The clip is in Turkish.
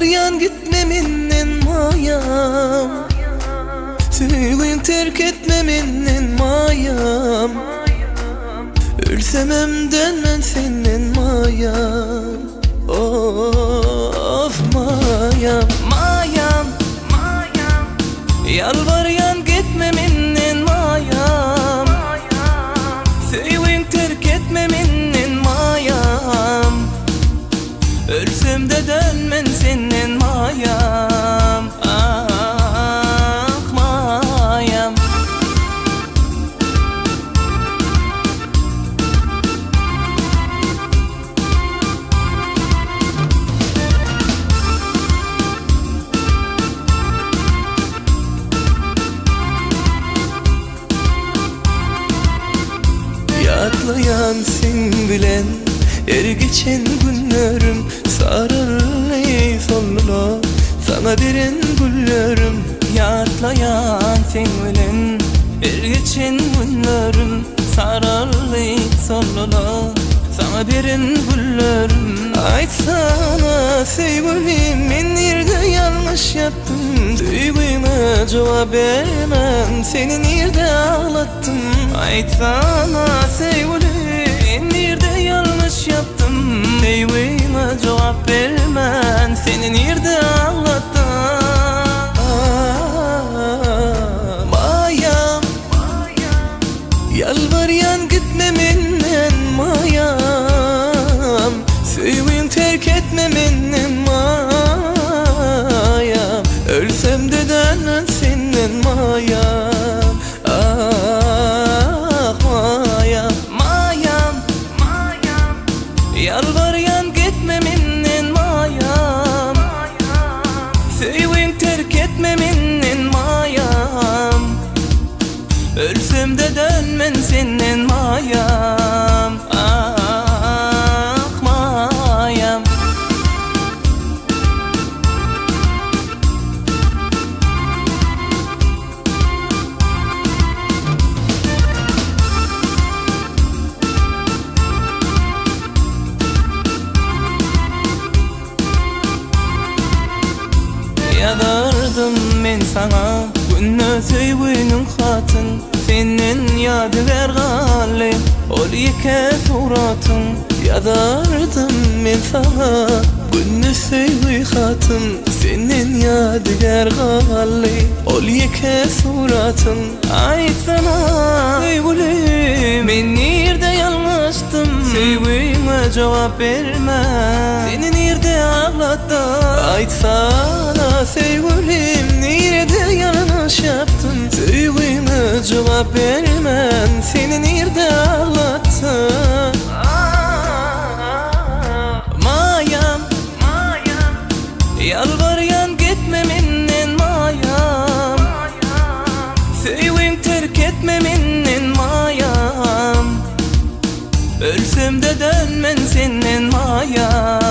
Yalvaryan gitmeminin mayam, Tüygün terk etmeminin mayam. Ölsem dönmen senin mayam. Of mayam, mayam, mayam. Yalvaryan gitmeminin mayam, Tüygün terk etmeminin mayam. Ölsem de dönmen senin mayam. Ah mayam. Yatlayan sen bilen er geçen günlerim, sararlı sollu sana biren güllerim. Yatlayan sen bilen er geçen günlerim, sararlı sollu sana biren güllerim. Aytsana sevgilim, men nerede yanlış yaptım? Duyguna cevap vermem, seni nerede ağlattım? Aytsana sevgilim, nerede yanlış yaptım? Duyguna cevap vermem, seni nerede ağlattım? Mayam, yalvaryan gitmemenden mayam, Sevgin terk etmemenden mayam. Ölsem de dönmem senin mayam. Ah mayam, mayam, mayam. Yalvaryan gitmemenden mayam, Sevgin terk etmemenden mayam. Ölsem de dönmem senin mayam. Yazardım men sana günne sevginin hatın, senin yadigar galle ol yeke suratın. Yazardım men sana günne sevgi hatın, senin yadigar galle ol yeke suratın. Aytsana sevgilim, men nerede yanlıştım? Sevgime cevap verme, seni nerede ağlattım? Aytsana sevgilim, nerede yanlış yaptım? Sevgime cevap vermem, seni nerede ağlattım? Mayam, mayam. Yalvaryan gitmemenden mayam, Sevgin terk etmemenden mayam. Ölsem de dönmen senin mayam.